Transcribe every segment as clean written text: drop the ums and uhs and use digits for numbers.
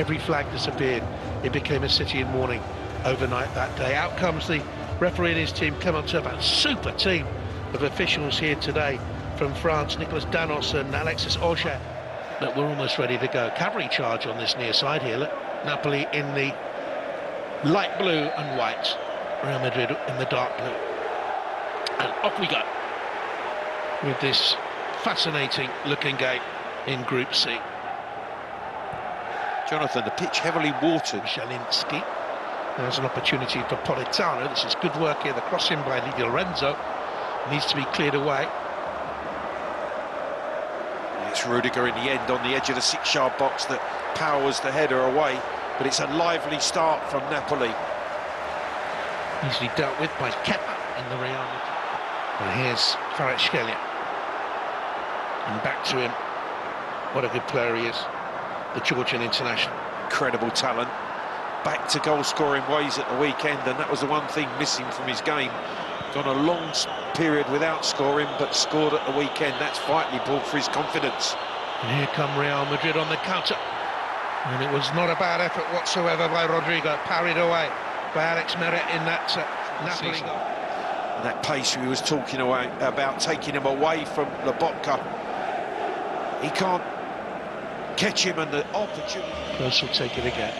every flag disappeared. It became a city in mourning overnight that day. Out comes the referee and his team, Clement Turpin. Super team of officials here today from France, Nicolas Danos and Alexis Auger. But we're almost ready to go. Cavalry charge on this near side here. Look, Napoli in the light blue and white, Real Madrid in the dark blue. And off we go with this fascinating looking game in Group C. Jonathan, the pitch heavily watered. Zielinski. There's an opportunity for Politano. This is good work here. The cross in by Di Lorenzo needs to be cleared away. It's Rudiger in the end on the edge of the 6-yard box that powers the header away, but it's a lively start from Napoli. Easily dealt with by Kepa in the Real Madrid. And here's Kvaratskhelia. And back to him. What a good player he is, the Georgian international. Incredible talent. Back to goal-scoring ways at the weekend, and that was the one thing missing from his game. Gone a long period without scoring, but scored at the weekend. That's vitally important for his confidence. And here come Real Madrid on the counter. And it was not a bad effort whatsoever by Rodrigo, parried away by Alex Meret in that Napoli goal. And that pace we was talking about, taking him away from Lobotka. He can't catch him, and the opportunity. Close will take it again.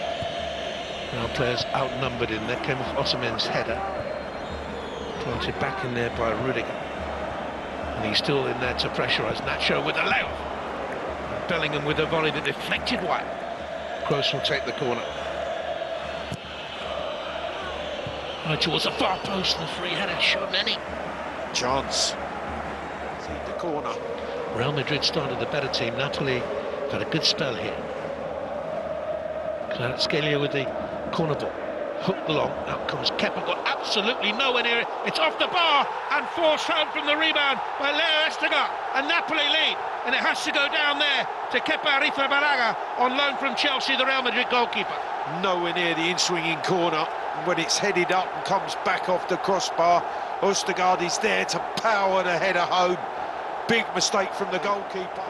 Now players outnumbered in there. Came off Osimhen's header. Planted back in there by Rudiger. And he's still in there to pressurise. Nacho with a layoff. Bellingham with a volley that deflected wide. Kroos will take the corner. Right towards the far post, the free header shown any chance. See the corner. Real Madrid started the better team. Napoli had a good spell here. Kvaratskhelia with the corner ball. Hooked along, out comes Kepa, got absolutely nowhere near it. It's off the bar and forced home from the rebound by Leo Estegar. And Napoli lead, and it has to go down there to Kepa Arrizabalaga on loan from Chelsea, the Real Madrid goalkeeper. Nowhere near the in-swinging corner. When it's headed up and comes back off the crossbar, Østegård is there to power the header home. Big mistake from the goalkeeper.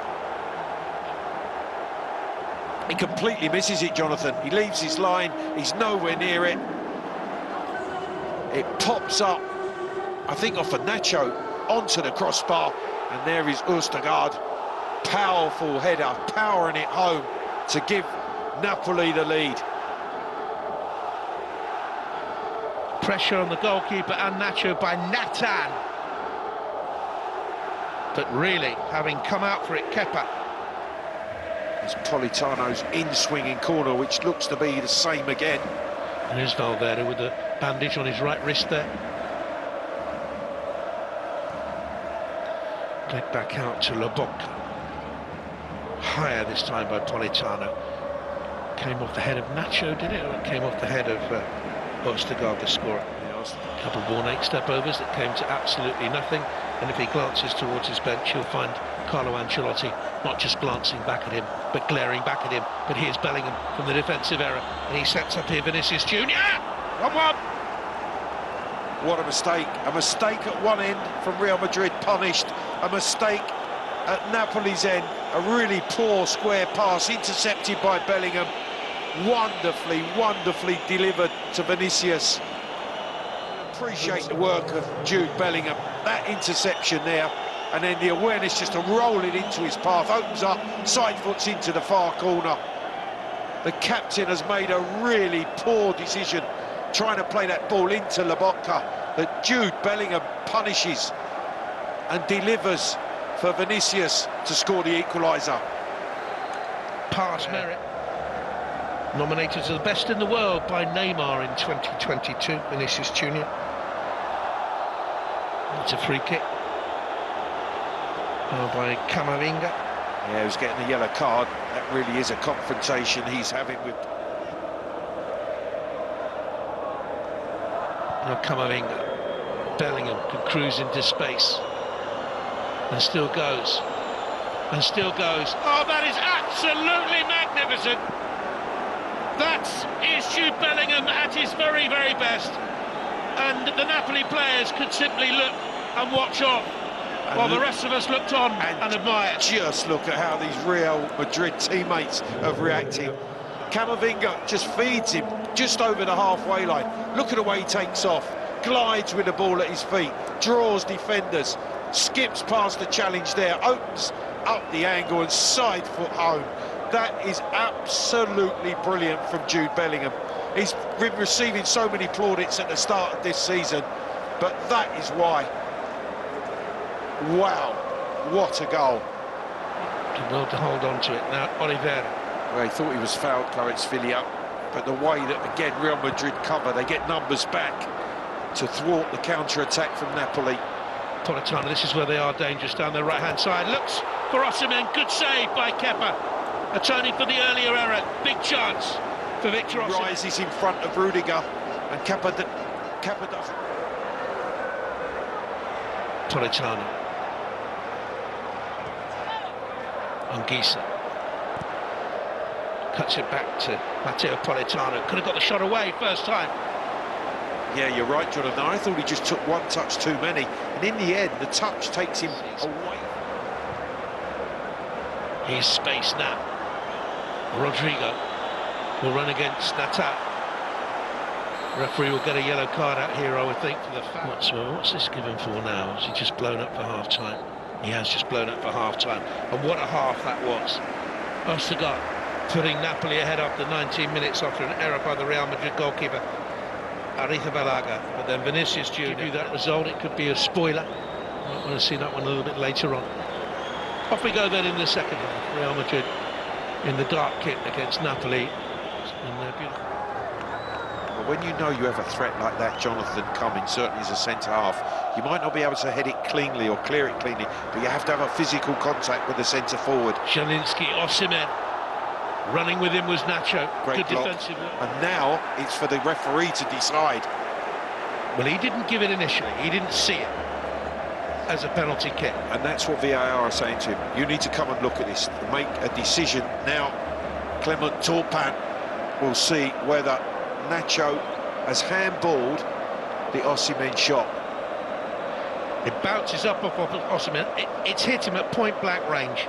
He completely misses it, Jonathan. He leaves his line, he's nowhere near it. It pops up, I think off of Nacho, onto the crossbar, and there is Østegård. Powerful header, powering it home to give Napoli the lead. Pressure on the goalkeeper and Nacho by Nathan. But really, having come out for it, Kepa. It's Politano's in-swinging corner, which looks to be the same again. And here's Valverde with the bandage on his right wrist there. Get back out to Lobotka. Higher this time by Politano. Came off the head of Nacho, did it? Or it came off the head of Østegård, the scorer. A couple of ornate step-overs that came to absolutely nothing. And if he glances towards his bench, he'll find Carlo Ancelotti not just glancing back at him, but glaring back at him. But here's Bellingham from the defensive error, and he sets up here Vinicius Junior. 1-1. What a mistake! A mistake at one end from Real Madrid, punished. A mistake at Napoli's end. A really poor square pass intercepted by Bellingham. Wonderfully, wonderfully delivered to Vinicius. Appreciate the work of Jude Bellingham. That interception there, and then the awareness just to roll it into his path, opens up, side foots into the far corner. The captain has made a really poor decision trying to play that ball into Lobotka, that Jude Bellingham punishes and delivers for Vinicius to score the equaliser. Pass merit. Nominated to the best in the world by Neymar in 2022, Vinicius Junior. It's a free kick. By Camavinga. Yeah, he's getting a yellow card. That really is a confrontation he's having with... Now Camavinga. Bellingham can cruise into space. And still goes. And still goes. Oh, that is absolutely magnificent. That is Jude Bellingham at his very, very best. And the Napoli players could simply look and watch on, while the rest of us looked on and admired. Just look at how these Real Madrid teammates have reacted. Camavinga just feeds him just over the halfway line. Look at the way he takes off, glides with the ball at his feet, draws defenders, skips past the challenge there, opens up the angle and side foot home. That is absolutely brilliant from Jude Bellingham. He's been receiving so many plaudits at the start of this season, but that is why. Wow, what a goal. Well to hold on to it now, Oliveira. Well, he thought he was fouled, Kvaratskhelia, but the way that, again, Real Madrid cover, they get numbers back to thwart the counter-attack from Napoli. Politano, this is where they are dangerous down the right-hand side. Looks for Osimhen, good save by Kepa. Atoning for the earlier error, big chance for Victor Osimhen. Rises in front of Rudiger, and Kepa doesn't. Politano. Anguissa. Cuts it back to Matteo Politano. Could have got the shot away first time. Yeah, you're right, Jonathan. I thought he just took one touch too many, and in the end, the touch takes him away. Here's space now. Rodrigo will run against Natal. Referee will get a yellow card out here, I would think, for the foul. What's this given for now? Has he just blown up for half-time? He has just blown up for half-time. And what a half that was. Ostergaard putting Napoli ahead after 19 minutes after an error by the Real Madrid goalkeeper, Arrizabalaga. But then Vinicius Jr. Give you that result, it could be a spoiler. I want to see that one a little bit later on. Off we go then in the second half. Real Madrid in the dark kit against Napoli. And they're beautiful. Well, when you know you have a threat like that, Jonathan, coming, certainly as a centre-half, you might not be able to head it cleanly or clear it cleanly, but you have to have a physical contact with the centre-forward. Zielinski, Osimhen. Running with him was Nacho. Great Good block. defensive work. And now it's for the referee to decide. Well, he didn't give it initially. He didn't see it as a penalty kick. And that's what VAR are saying to him. You need to come and look at this, make a decision. Now, Clement Turpin will see whether Nacho has handballed the Osimhen shot. It bounces up off Osimhen. It's hit him at point-blank range.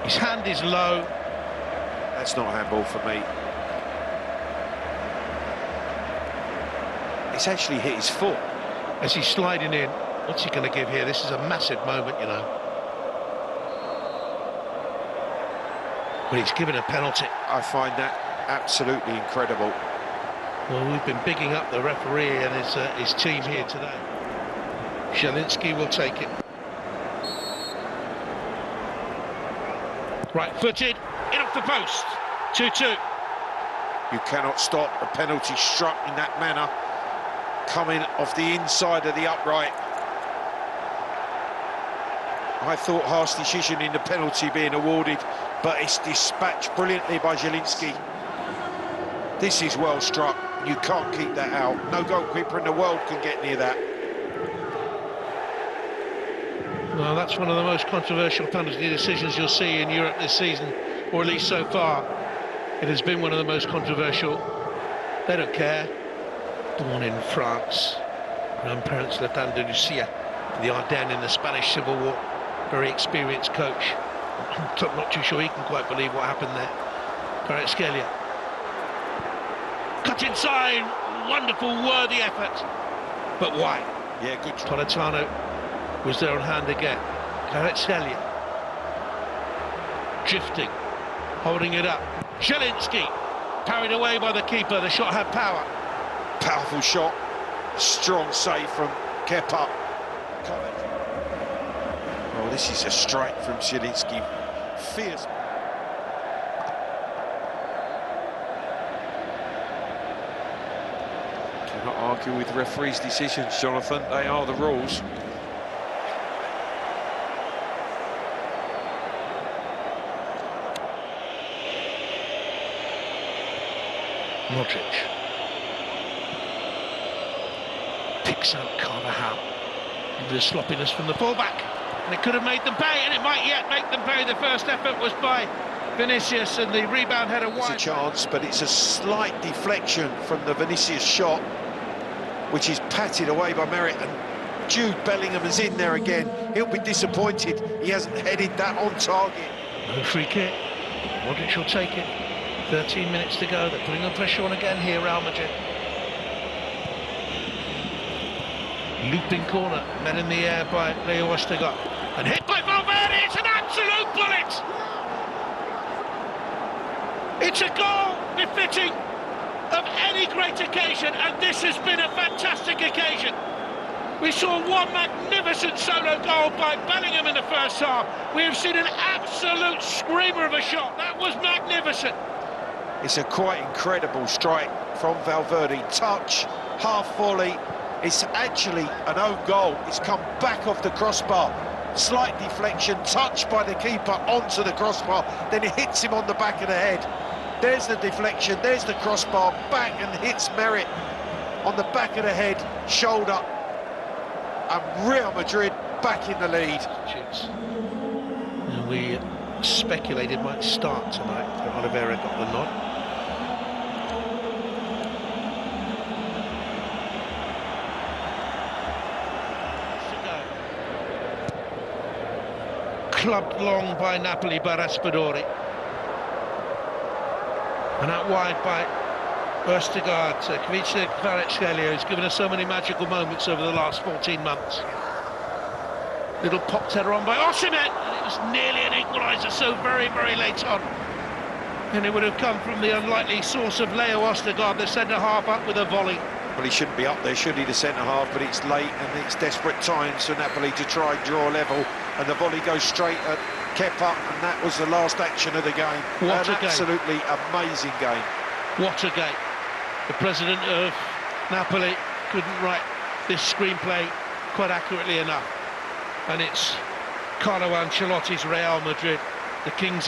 His hand is low. That's not a handball for me. It's actually hit his foot. As he's sliding in, what's he going to give here? This is a massive moment, you know. But he's given a penalty. I find that absolutely incredible. Well, we've been bigging up the referee and his team here today. Zielinski will take it. Right-footed, in off the post. 2-2. You cannot stop a penalty struck in that manner, coming off the inside of the upright. I thought harsh decision in the penalty being awarded, but it's dispatched brilliantly by Zielinski. This is well struck. You can't keep that out. No goalkeeper in the world can get near that. Well, that's one of the most controversial penalty decisions you'll see in Europe this season, or at least so far. It has been one of the most controversial. They don't care. Born in France. Grandparents left Andalusia, the Ardennes in the Spanish Civil War. Very experienced coach. I'm not too sure he can quite believe what happened there. Kvaratskhelia. Cut inside. Wonderful, worthy effort. But why? Yeah, good try. Politano was there on hand again. Kvaratskhelia. Drifting. Holding it up. Zielinski. Carried away by the keeper. The shot had power. Powerful shot. Strong save from Kepa. Oh, this is a strike from Zielinski. Fierce. Cannot argue with referees' decisions, Jonathan. They are the rules. Modric. Picks out Carvajal. A bit of sloppiness from the fullback. And it could have made them pay, and it might yet make them pay. The first effort was by Vinicius, and the rebound header wide. It's a chance, but it's a slight deflection from the Vinicius shot, which is patted away by Merritt, and Jude Bellingham is in there again. He'll be disappointed he hasn't headed that on target. No free kick. Modric will take it. 13 minutes to go. They're putting the pressure on again here, Real Madrid. Looping corner, met in the air by Leo Ostergaard, and hit by Valverde. It's an absolute bullet. It's a goal befitting of any great occasion, and this has been a fantastic occasion. We saw one magnificent solo goal by Bellingham in the first half. We have seen an absolute screamer of a shot. That was magnificent. It's a quite incredible strike from Valverde. Touch, half volley. It's actually an own goal. It's come back off the crossbar. Slight deflection, touched by the keeper onto the crossbar. Then it hits him on the back of the head. There's the deflection, there's the crossbar, back and hits Merritt on the back of the head, shoulder. And Real Madrid back in the lead. And we speculated might start tonight, but Oliveira got the nod. Clubbed long by Napoli by Raspadori. And out wide by Ostergaard. Kvicha Kvaratskhelia has given us so many magical moments over the last 14 months. Little pop header on by Osimhen, and it was nearly an equaliser so very, very late on. And it would have come from the unlikely source of Leo Ostergaard, the centre-half, up with a volley. Well, he shouldn't be up there, should he, the centre-half, but it's late and it's desperate times for Napoli to try and draw level, and the volley goes straight at Kepa, and that was the last action of the game. What a game. Absolutely amazing game. What a game. The president of Napoli couldn't write this screenplay quite accurately enough. And it's Carlo Ancelotti's Real Madrid, the kings of